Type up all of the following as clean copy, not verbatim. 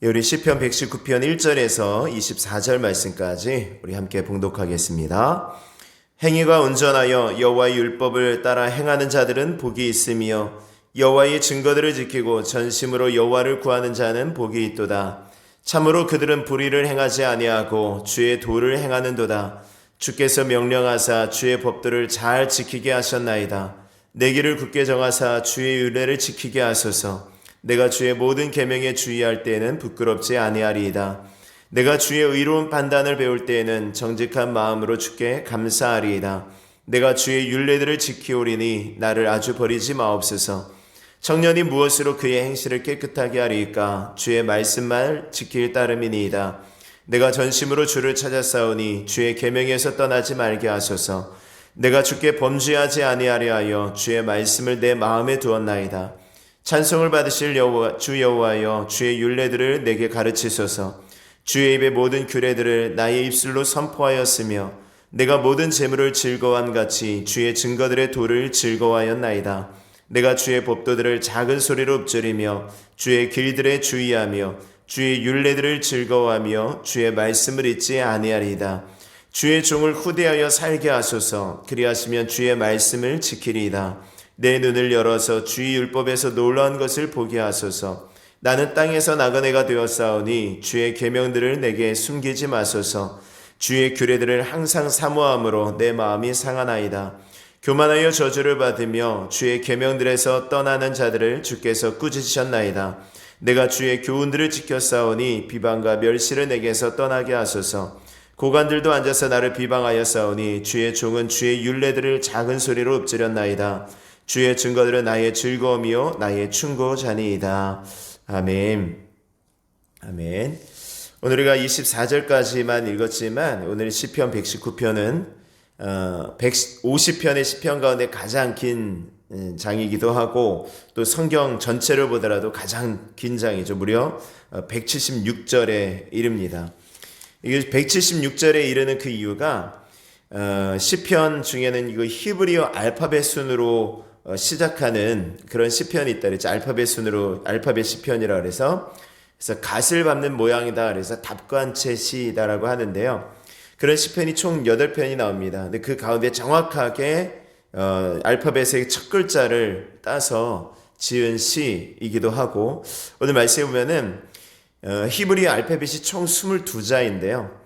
우리 시편 119편 1절에서 24절 말씀까지 우리 함께 봉독하겠습니다. 행위가 온전하여 여호와의 율법을 따라 행하는 자들은 복이 있으며 여호와의 증거들을 지키고 전심으로 여호와를 구하는 자는 복이 있도다. 참으로 그들은 불의를 행하지 아니하고 주의 도를 행하는도다. 주께서 명령하사 주의 법도를 잘 지키게 하셨나이다. 내 길을 굳게 정하사 주의 율례를 지키게 하소서. 내가 주의 모든 계명에 주의할 때에는 부끄럽지 아니하리이다. 내가 주의 의로운 판단을 배울 때에는 정직한 마음으로 주께 감사하리이다. 내가 주의 율례들을 지키오리니 나를 아주 버리지 마옵소서. 청년이 무엇으로 그의 행실을 깨끗하게 하리이까? 주의 말씀만 지킬 따름이니이다. 내가 전심으로 주를 찾았사오니 주의 계명에서 떠나지 말게 하소서. 내가 주께 범죄하지 아니하려 하여 주의 말씀을 내 마음에 두었나이다. 찬송을 받으실 주 여호와여, 주의 율례들을 내게 가르치소서. 주의 입의 모든 규례들을 나의 입술로 선포하였으며 내가 모든 재물을 즐거워함 같이 주의 증거들의 도를 즐거워하였나이다. 내가 주의 법도들을 작은 소리로 읊조리며 주의 길들에 주의하며 주의 율례들을 즐거워하며 주의 말씀을 잊지 아니하리이다. 주의 종을 후대하여 살게 하소서. 그리하시면 주의 말씀을 지키리이다. 내 눈을 열어서 주의 율법에서 놀라운 것을 보게 하소서. 나는 땅에서 나그네가 되었사오니 주의 계명들을 내게 숨기지 마소서. 주의 규례들을 항상 사모함으로 내 마음이 상하나이다. 교만하여 저주를 받으며 주의 계명들에서 떠나는 자들을 주께서 꾸짖으셨나이다. 내가 주의 교훈들을 지켰사오니 비방과 멸시를 내게서 떠나게 하소서. 고관들도 앉아서 나를 비방하여 싸우니 주의 종은 주의 율례들을 작은 소리로 읊조렸나이다. 주의 증거들은 나의 즐거움이요 나의 충고자니이다. 아멘. 아멘. 오늘 우리가 24절까지만 읽었지만 오늘 시편 119편은 150편의 시편 가운데 가장 긴 장이기도 하고 또 성경 전체를 보더라도 가장 긴 장이죠. 무려 176절에 이릅니다. 이게 176절에 이르는 그 이유가 시편 중에는 이거 히브리어 알파벳 순으로 시작하는 그런 시편이 있다 그랬죠. 알파벳 순으로 알파벳 시편이라 그래서 갓을 밟는 모양이다 그래서 답관체 시다라고 하는데요. 그런 시편이 총 8편이 나옵니다. 근데 그 가운데 정확하게 알파벳의 첫 글자를 따서 지은 시이기도 하고 오늘 말씀에 보면은 히브리어 알파벳이 총 22자인데요.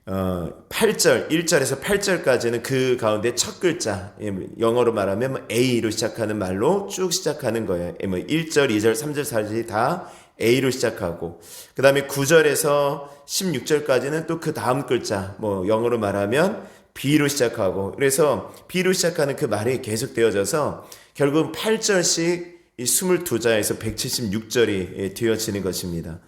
8절, 1절에서 8절까지는 그 가운데 첫 글자, 영어로 말하면 A로 시작하는 말로 쭉 시작하는 거예요. 1절, 2절, 3절, 4절이 다 A로 시작하고, 그 다음에 9절에서 16절까지는 또 그 다음 글자, 영어로 말하면 B로 시작하고, 그래서 B로 시작하는 그 말이 계속 되어져서 결국 8절씩 이 22자에서 176절이 되어지는 것입니다.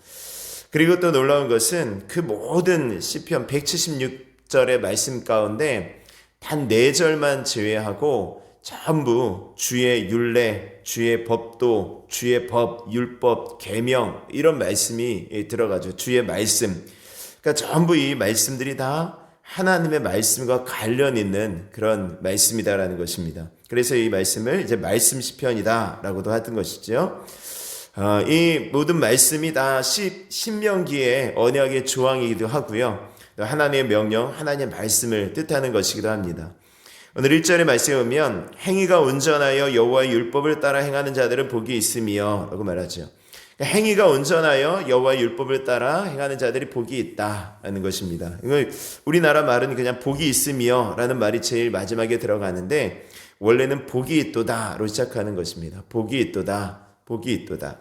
그리고 또 놀라운 것은 그 모든 시편 176절의 말씀 가운데 단 4절만 제외하고 전부 주의 율례, 주의 법도, 주의 법, 율법, 계명 이런 말씀이 들어가죠. 주의 말씀. 그러니까 전부 이 말씀들이 다 하나님의 말씀과 관련 있는 그런 말씀이다라는 것입니다. 그래서 이 말씀을 이제 말씀 시편이다라고도 하던 것이죠. 이 모든 말씀이 다 신명기의 언약의 조항이기도 하고요. 하나님의 명령, 하나님의 말씀을 뜻하는 것이기도 합니다. 오늘 1절의 말씀에 보면 행위가 온전하여 여호와의 율법을 따라 행하는 자들은 복이 있으며 라고 말하죠. 행위가 온전하여 여호와의 율법을 따라 행하는 자들이 복이 있다라는 것입니다. 우리나라 말은 그냥 복이 있으며 라는 말이 제일 마지막에 들어가는데 원래는 복이 있도다로 시작하는 것입니다. 복이 있도다. 복이 있도다.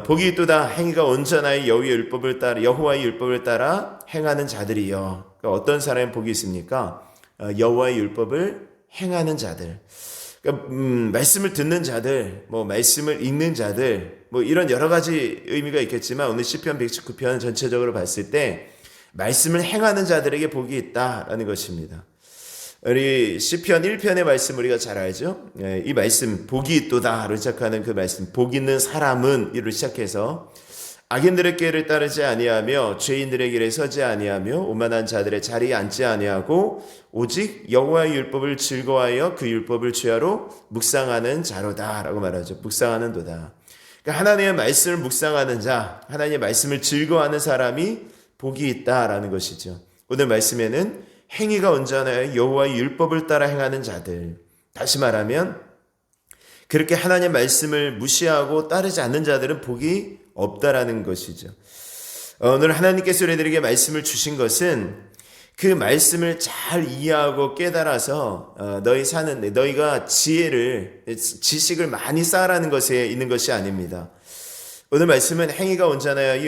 복이 있도다. 행위가 온전하여 여호와의 율법을 따라 행하는 자들이요. 그러니까 어떤 사람이 복이 있습니까? 여호와의 율법을 행하는 자들. 그러니까 말씀을 듣는 자들, 말씀을 읽는 자들, 이런 여러 가지 의미가 있겠지만 오늘 시편 119편 전체적으로 봤을 때 말씀을 행하는 자들에게 복이 있다라는 것입니다. 우리 시편 1편의 말씀 우리가 잘 알죠? 이 말씀 복이 있도다로 시작하는 그 말씀 복 있는 사람은 이로 시작해서 악인들의 길을 따르지 아니하며 죄인들의 길에 서지 아니하며 오만한 자들의 자리에 앉지 아니하고 오직 여호와의 율법을 즐거워하여 그 율법을 주야로 묵상하는 자로다라고 말하죠. 묵상하는 도다. 그러니까 하나님의 말씀을 묵상하는 자, 하나님의 말씀을 즐거워하는 사람이 복이 있다라는 것이죠. 오늘 말씀에는 행위가 온전하여 여호와의 율법을 따라 행하는 자들, 다시 말하면 그렇게 하나님의 말씀을 무시하고 따르지 않는 자들은 복이 없다라는 것이죠. 오늘 하나님께서 우리들에게 말씀을 주신 것은 그 말씀을 잘 이해하고 깨달아서 너희가 지식을 많이 쌓으라는 것에 있는 것이 아닙니다. 오늘 말씀은 행위가 온전하여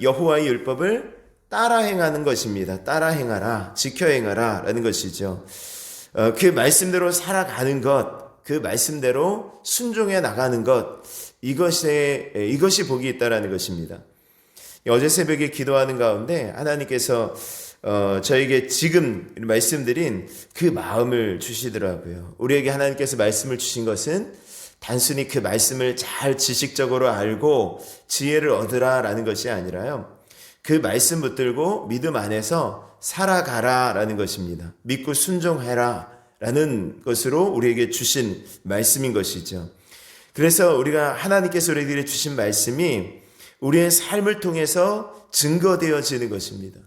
여호와의 율법을 따라 행하는 것입니다. 따라 행하라, 지켜 행하라 라는 것이죠. 그 말씀대로 살아가는 것, 그 말씀대로 순종해 나가는 것, 이것이 복이 있다라는 것입니다. 어제 새벽에 기도하는 가운데 하나님께서 저에게 지금 말씀드린 그 마음을 주시더라고요. 우리에게 하나님께서 말씀을 주신 것은 단순히 그 말씀을 잘 지식적으로 알고 지혜를 얻으라라는 것이 아니라요. 그 말씀 붙들고 믿음 안에서 살아가라라는 것입니다. 믿고 순종해라 라는 것으로 우리에게 주신 말씀인 것이죠. 그래서 우리가 하나님께서 우리에게 주신 말씀이 우리의 삶을 통해서 증거되어지는 것입니다.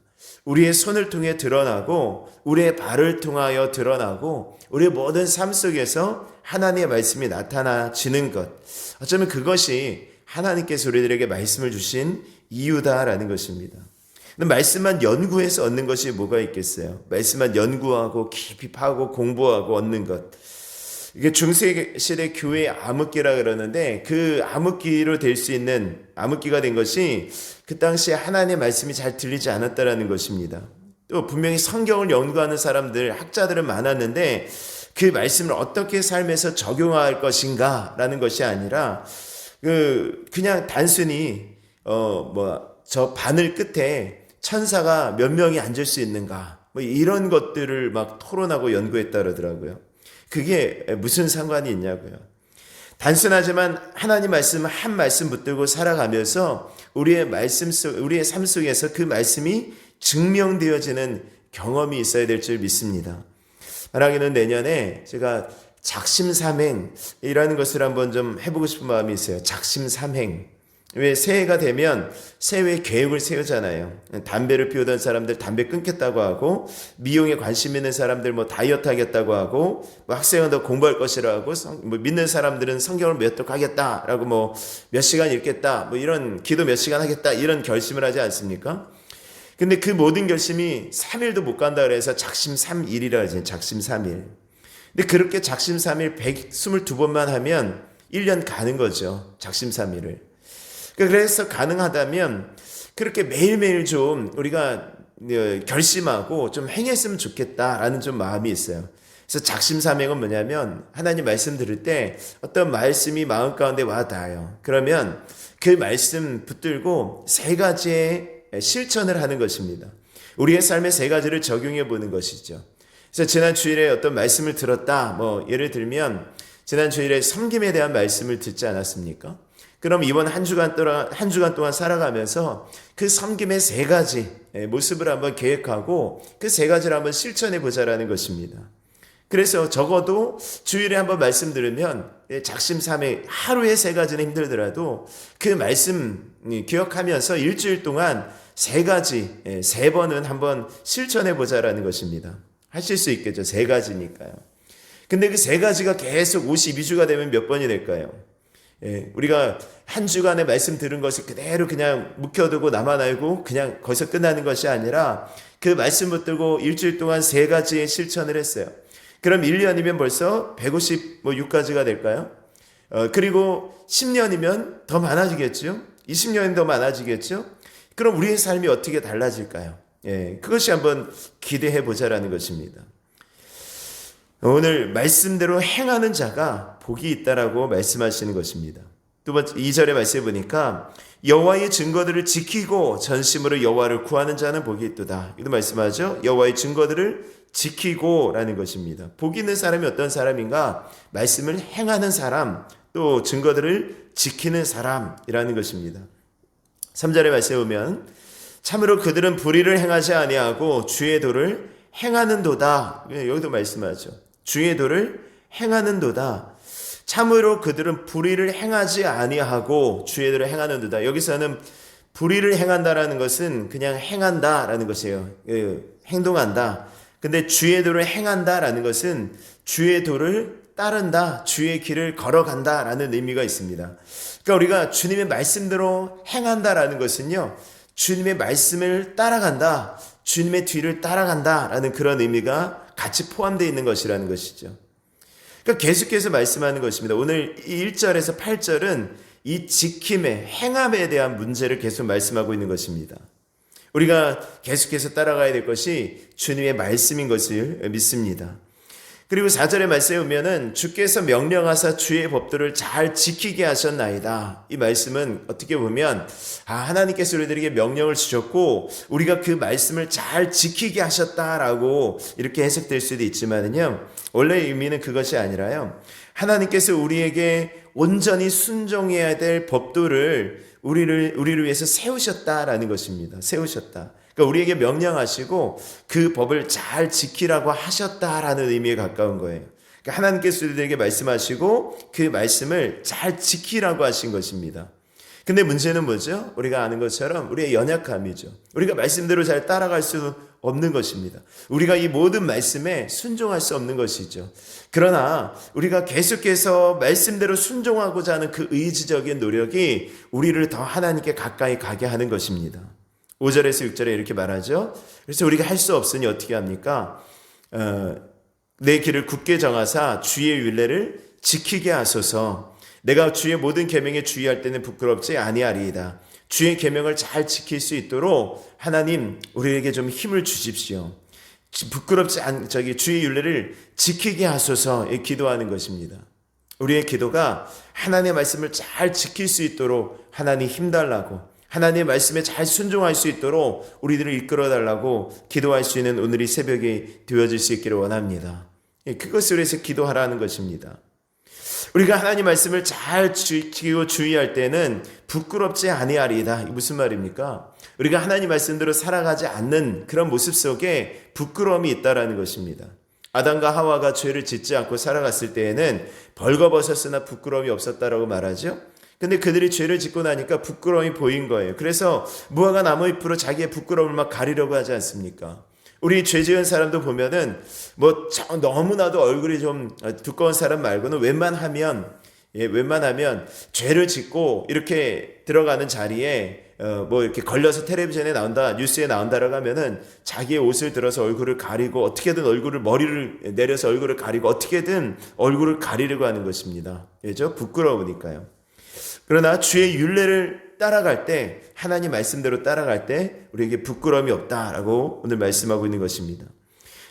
우리의 손을 통해 드러나고 우리의 발을 통하여 드러나고 우리의 모든 삶 속에서 하나님의 말씀이 나타나지는 것, 어쩌면 그것이 하나님께서 우리들에게 말씀을 주신 이유다라는 것입니다. 말씀만 연구해서 얻는 것이 뭐가 있겠어요? 말씀만 연구하고 깊이 파고 공부하고 얻는 것, 이게 중세시대 교회의 암흑기라 그러는데 그 암흑기로 될 수 있는 암흑기가 된 것이 그 당시에 하나님의 말씀이 잘 들리지 않았다라는 것입니다. 또 분명히 성경을 연구하는 사람들, 학자들은 많았는데 그 말씀을 어떻게 삶에서 적용할 것인가 라는 것이 아니라 그냥 단순히 저 바늘 끝에 천사가 몇 명이 앉을 수 있는가 이런 것들을 막 토론하고 연구했다 그러더라고요. 그게 무슨 상관이 있냐고요. 단순하지만 하나님 말씀 한 말씀 붙들고 살아가면서 우리의 삶 속에서 그 말씀이 증명되어지는 경험이 있어야 될 줄 믿습니다. 만약에는 내년에 제가 작심삼행이라는 것을 한번 좀 해보고 싶은 마음이 있어요. 작심삼행. 왜 새해가 되면 새해 계획을 세우잖아요. 담배를 피우던 사람들 담배 끊겠다고 하고, 미용에 관심 있는 사람들 다이어트 하겠다고 하고, 학생은 더 공부할 것이라고 하고, 믿는 사람들은 성경을 몇 독 하겠다라고 몇 시간 읽겠다, 이런 기도 몇 시간 하겠다 이런 결심을 하지 않습니까? 근데 그 모든 결심이 3일도 못 간다 그래서 작심삼일이라 하죠. 작심삼일. 근데 그렇게 작심삼일 122번만 하면 1년 가는 거죠. 작심삼일을. 그래서 가능하다면 그렇게 매일매일 좀 우리가 결심하고 좀 행했으면 좋겠다라는 좀 마음이 있어요. 그래서 작심삼행은 뭐냐면 하나님 말씀 들을 때 어떤 말씀이 마음 가운데 와 닿아요. 그러면 그 말씀 붙들고 3가지의 실천을 하는 것입니다. 우리의 삶의 3가지를 적용해 보는 것이죠. 그래서 지난 주일에 어떤 말씀을 들었다. 예를 들면 지난 주일에 섬김에 대한 말씀을 듣지 않았습니까? 그럼 이번 한 주간 동안 살아가면서 그 섬김의 3가지 모습을 한번 계획하고 그 3가지를 한번 실천해 보자라는 것입니다. 그래서 적어도 주일에 한번 말씀 들으면 작심삼일 하루에 3가지는 힘들더라도 그 말씀 기억하면서 일주일 동안 3가지 3번은 한번 실천해 보자라는 것입니다. 하실 수 있겠죠. 3가지니까요. 근데 그 3가지가 계속 52주가 되면 몇 번이 될까요? 우리가 한 주간의 말씀 들은 것이 그대로 그냥 묵혀두고 나만 알고 그냥 거기서 끝나는 것이 아니라 그 말씀 붙들고 일주일 동안 3가지의 실천을 했어요. 그럼 1년이면 벌써 156가지가 될까요? 그리고 10년이면 더 많아지겠죠? 20년이 더 많아지겠죠? 그럼 우리의 삶이 어떻게 달라질까요? 그것이 한번 기대해 보자라는 것입니다. 오늘 말씀대로 행하는 자가 복이 있다라고 말씀하시는 것입니다. 두 번째 2절의 말씀에 보니까 여호와의 증거들을 지키고 전심으로 여호와를 구하는 자는 복이 있도다. 이도 말씀하죠. 여호와의 증거들을 지키고라는 것입니다. 복이 있는 사람이 어떤 사람인가? 말씀을 행하는 사람, 또 증거들을 지키는 사람이라는 것입니다. 3절의 말씀에 보면 참으로 그들은 불의를 행하지 아니하고 주의 도를 행하는도다. 여기도 말씀하죠. 주의 도를 행하는도다. 참으로 그들은 불의를 행하지 아니하고 주의 도를 행하는도다. 여기서는 불의를 행한다라는 것은 그냥 행한다라는 것이에요. 행동한다. 근데 주의 도를 행한다라는 것은 주의 도를 따른다, 주의 길을 걸어간다라는 의미가 있습니다. 그러니까 우리가 주님의 말씀대로 행한다라는 것은요, 주님의 말씀을 따라간다, 주님의 뒤를 따라간다라는 그런 의미가 같이 포함되어 있는 것이라는 것이죠. 그러니까 계속해서 말씀하는 것입니다. 오늘 1절에서 8절은 이 지킴의 행함에 대한 문제를 계속 말씀하고 있는 것입니다. 우리가 계속해서 따라가야 될 것이 주님의 말씀인 것을 믿습니다. 그리고 4절의 말씀에 보면은 주께서 명령하사 주의 법도를 잘 지키게 하셨나이다. 이 말씀은 어떻게 보면 하나님께서 우리들에게 명령을 주셨고 우리가 그 말씀을 잘 지키게 하셨다라고 이렇게 해석될 수도 있지만은요, 원래 의미는 그것이 아니라요, 하나님께서 우리에게 온전히 순종해야 될 법도를 우리를 위해서 세우셨다라는 것입니다. 세우셨다. 그러니까 우리에게 명령하시고 그 법을 잘 지키라고 하셨다라는 의미에 가까운 거예요. 그러니까 하나님께서 우리에게 말씀하시고 그 말씀을 잘 지키라고 하신 것입니다. 근데 문제는 뭐죠? 우리가 아는 것처럼 우리의 연약함이죠. 우리가 말씀대로 잘 따라갈 수 없는 것입니다. 우리가 이 모든 말씀에 순종할 수 없는 것이죠. 그러나 우리가 계속해서 말씀대로 순종하고자 하는 그 의지적인 노력이 우리를 더 하나님께 가까이 가게 하는 것입니다. 5절에서 6절에 이렇게 말하죠. 그래서 우리가 할 수 없으니 어떻게 합니까? 내 길을 굳게 정하사 주의 율례를 지키게 하소서. 내가 주의 모든 계명에 주의할 때는 부끄럽지 아니하리이다. 주의 계명을 잘 지킬 수 있도록 하나님 우리에게 좀 힘을 주십시오. 부끄럽지 않 주의 율례를 지키게 하소서 기도하는 것입니다. 우리의 기도가 하나님의 말씀을 잘 지킬 수 있도록 하나님 힘달라고, 하나님의 말씀에 잘 순종할 수 있도록 우리들을 이끌어달라고 기도할 수 있는 오늘이 새벽이 되어질 수 있기를 원합니다. 그것을 위해서 기도하라는 것입니다. 우리가 하나님 말씀을 잘 지키고 주의할 때는 부끄럽지 아니하리이다. 이게 무슨 말입니까? 우리가 하나님 말씀대로 살아가지 않는 그런 모습 속에 부끄러움이 있다라는 것입니다. 아담과 하와가 죄를 짓지 않고 살아갔을 때에는 벌거벗었으나 부끄러움이 없었다라고 말하죠. 근데 그들이 죄를 짓고 나니까 부끄러움이 보인 거예요. 그래서 무화과 나무 잎으로 자기의 부끄러움을 막 가리려고 하지 않습니까? 우리 죄 지은 사람도 보면은 너무나도 얼굴이 좀 두꺼운 사람 말고는 웬만하면 죄를 짓고 이렇게 들어가는 자리에 이렇게 걸려서 텔레비전에 나온다, 뉴스에 나온다라고 하면은 자기의 옷을 들어서 얼굴을 가리고 어떻게든 머리를 내려서 얼굴을 가리고 어떻게든 얼굴을 가리려고 하는 것입니다. 왜죠? 부끄러우니까요. 그러나 주의 율례를 따라갈 때, 하나님 말씀대로 따라갈 때 우리에게 부끄러움이 없다라고 오늘 말씀하고 있는 것입니다.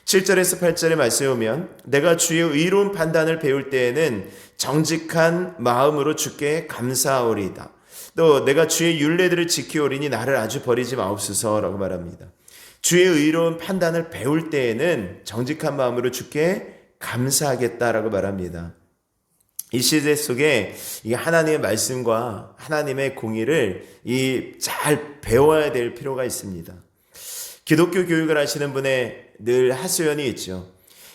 7절에서 8절의 말씀에 보면 내가 주의 의로운 판단을 배울 때에는 정직한 마음으로 주께 감사하오리이다. 또 내가 주의 율례들을 지키오리니 나를 아주 버리지 마옵소서라고 말합니다. 주의 의로운 판단을 배울 때에는 정직한 마음으로 주께 감사하겠다라고 말합니다. 이 시대 속에 이 하나님의 말씀과 하나님의 공의를 잘 배워야 될 필요가 있습니다. 기독교 교육을 하시는 분의 늘 하소연이 있죠.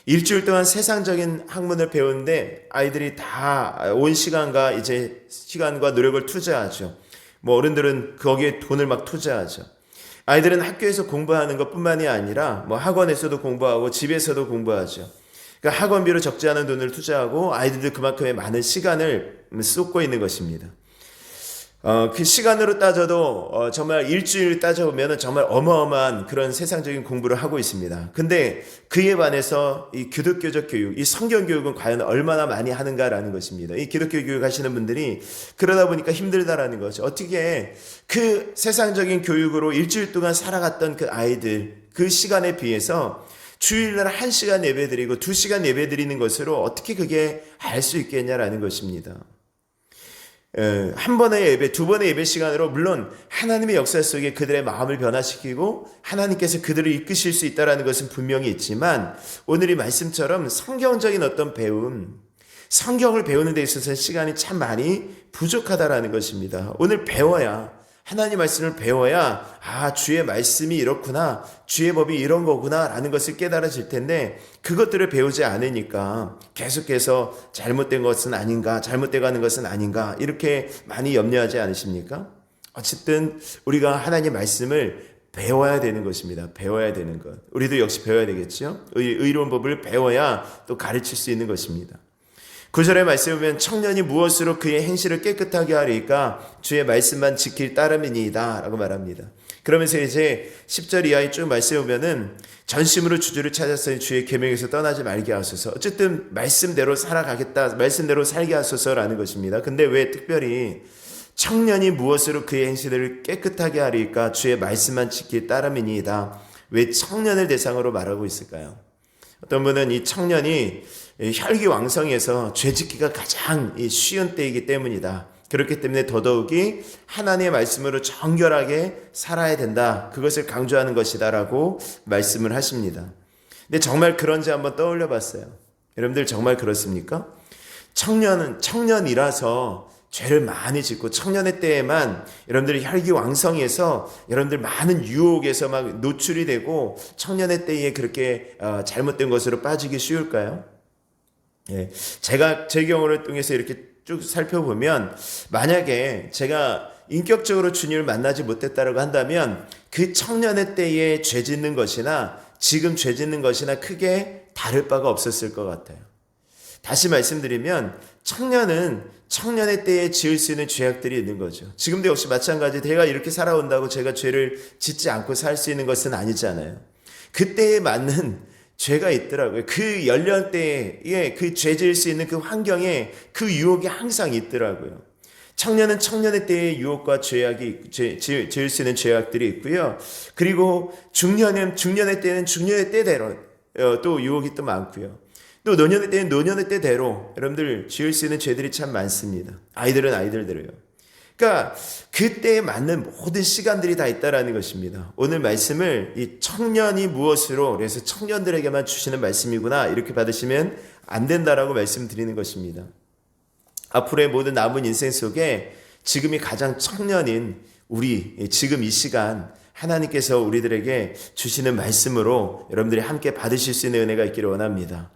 일주일 동안 세상적인 학문을 배우는데 아이들이 다 온 시간과 노력을 투자하죠. 어른들은 거기에 돈을 막 투자하죠. 아이들은 학교에서 공부하는 것뿐만이 아니라 학원에서도 공부하고 집에서도 공부하죠. 그러니까 학원비로 적지 않은 돈을 투자하고 아이들도 그만큼의 많은 시간을 쏟고 있는 것입니다. 그 시간으로 따져도 정말 일주일 따져보면 정말 어마어마한 그런 세상적인 공부를 하고 있습니다. 근데 그에 반해서 이 기독교적 교육, 이 성경 교육은 과연 얼마나 많이 하는가라는 것입니다. 이 기독교 교육 하시는 분들이 그러다 보니까 힘들다라는 거죠. 어떻게 그 세상적인 교육으로 일주일 동안 살아갔던 그 아이들, 그 시간에 비해서 주일날 1시간 예배드리고 2시간 예배드리는 것으로 어떻게 그게 할 수 있겠냐라는 것입니다. 한 번의 예배, 두 번의 예배 시간으로 물론 하나님의 역사 속에 그들의 마음을 변화시키고 하나님께서 그들을 이끄실 수 있다는 것은 분명히 있지만 오늘 이 말씀처럼 성경적인 어떤 배움, 성경을 배우는 데 있어서 시간이 참 많이 부족하다라는 것입니다. 오늘 배워야 하나님 말씀을 배워야 주의 말씀이 이렇구나, 주의 법이 이런 거구나 라는 것을 깨달아질 텐데 그것들을 배우지 않으니까 계속해서 잘못된 것은 아닌가, 잘못돼 가는 것은 아닌가 이렇게 많이 염려하지 않으십니까? 어쨌든 우리가 하나님 말씀을 배워야 되는 것입니다. 배워야 되는 것. 우리도 역시 배워야 되겠죠. 의로운 법을 배워야 또 가르칠 수 있는 것입니다. 9절의 말씀에 보면 청년이 무엇으로 그의 행실을 깨끗하게 하리까 주의 말씀만 지킬 따름이니이다 라고 말합니다. 그러면서 이제 10절 이하에 쭉 말씀해 보면은 전심으로 주주를 찾았으니 주의 계명에서 떠나지 말게 하소서. 어쨌든 말씀대로 살아가겠다, 말씀대로 살게 하소서라는 것입니다. 근데 왜 특별히 청년이 무엇으로 그의 행실을 깨끗하게 하리까 주의 말씀만 지킬 따름이니이다. 왜 청년을 대상으로 말하고 있을까요? 어떤 분은 이 청년이 혈기왕성해서 죄짓기가 가장 쉬운 때이기 때문이다. 그렇기 때문에 더더욱이 하나님의 말씀으로 정결하게 살아야 된다. 그것을 강조하는 것이다 라고 말씀을 하십니다. 근데 정말 그런지 한번 떠올려 봤어요. 여러분들 정말 그렇습니까? 청년이라서 죄를 많이 짓고 청년의 때에만 여러분들이 혈기왕성해서 여러분들 많은 유혹에서 막 노출이 되고 청년의 때에 그렇게 잘못된 것으로 빠지기 쉬울까요? 예, 제가 제 경우를 통해서 이렇게 쭉 살펴보면 만약에 제가 인격적으로 주님을 만나지 못했다고 한다면 그 청년의 때에 죄 짓는 것이나 지금 죄 짓는 것이나 크게 다를 바가 없었을 것 같아요. 다시 말씀드리면 청년은 청년의 때에 지을 수 있는 죄악들이 있는 거죠. 지금도 역시 마찬가지 제가 이렇게 살아온다고 제가 죄를 짓지 않고 살 수 있는 것은 아니잖아요. 그때에 맞는 죄가 있더라고요. 그 연령대에 그 죄 지을 수 있는 그 환경에 그 유혹이 항상 있더라고요. 청년은 청년의 때의 유혹과 죄악이 지을 수 있는 죄악들이 있고요. 그리고 중년은 중년의 때는 중년의 때대로 또 유혹이 또 많고요. 또 노년의 때는 노년의 때대로 여러분들 지을 수 있는 죄들이 참 많습니다. 아이들은 아이들대로요. 그러니까 그때에 맞는 모든 시간들이 다 있다라는 것입니다. 오늘 말씀을 이 청년이 무엇으로 그래서 청년들에게만 주시는 말씀이구나 이렇게 받으시면 안 된다라고 말씀드리는 것입니다. 앞으로의 모든 남은 인생 속에 지금이 가장 청년인 우리 지금 이 시간 하나님께서 우리들에게 주시는 말씀으로 여러분들이 함께 받으실 수 있는 은혜가 있기를 원합니다.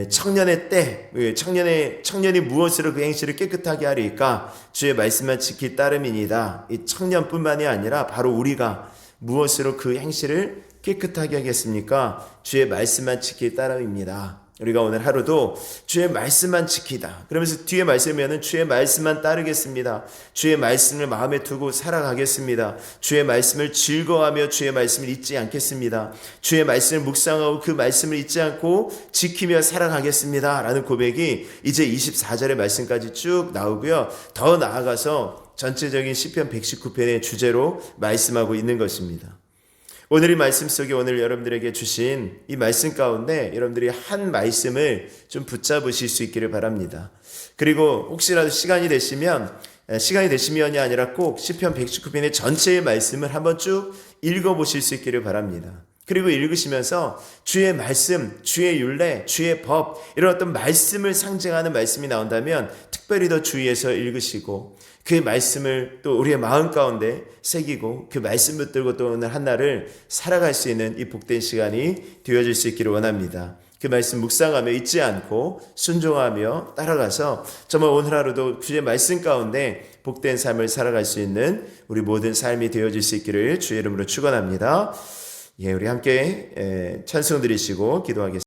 청년의 때, 청년이 무엇으로 그 행실을 깨끗하게 하리까 주의 말씀만 지킬 따름이니이다. 이 청년뿐만이 아니라 바로 우리가 무엇으로 그 행실을 깨끗하게 하겠습니까? 주의 말씀만 지킬 따름입니다. 우리가 오늘 하루도 주의 말씀만 지키다. 그러면서 뒤에 말씀이면은 주의 말씀만 따르겠습니다. 주의 말씀을 마음에 두고 살아가겠습니다. 주의 말씀을 즐거워하며 주의 말씀을 잊지 않겠습니다. 주의 말씀을 묵상하고 그 말씀을 잊지 않고 지키며 살아가겠습니다. 라는 고백이 이제 24절의 말씀까지 쭉 나오고요. 더 나아가서 전체적인 시편 119편의 주제로 말씀하고 있는 것입니다. 오늘 이 말씀 속에 오늘 여러분들에게 주신 이 말씀 가운데 여러분들이 한 말씀을 좀 붙잡으실 수 있기를 바랍니다. 그리고 혹시라도 시간이 되시면이 아니라 꼭 시편 119편의 전체의 말씀을 한번 쭉 읽어보실 수 있기를 바랍니다. 그리고 읽으시면서 주의 말씀, 주의 율례, 주의 법 이런 어떤 말씀을 상징하는 말씀이 나온다면 특별히 더 주의해서 읽으시고 그 말씀을 또 우리의 마음 가운데 새기고 그 말씀 붙들고 또 오늘 한날을 살아갈 수 있는 이 복된 시간이 되어질 수 있기를 원합니다. 그 말씀 묵상하며 잊지 않고 순종하며 따라가서 정말 오늘 하루도 주의 말씀 가운데 복된 삶을 살아갈 수 있는 우리 모든 삶이 되어질 수 있기를 주의 이름으로 축원합니다. 우리 함께 찬송 드리시고 기도하겠습니다.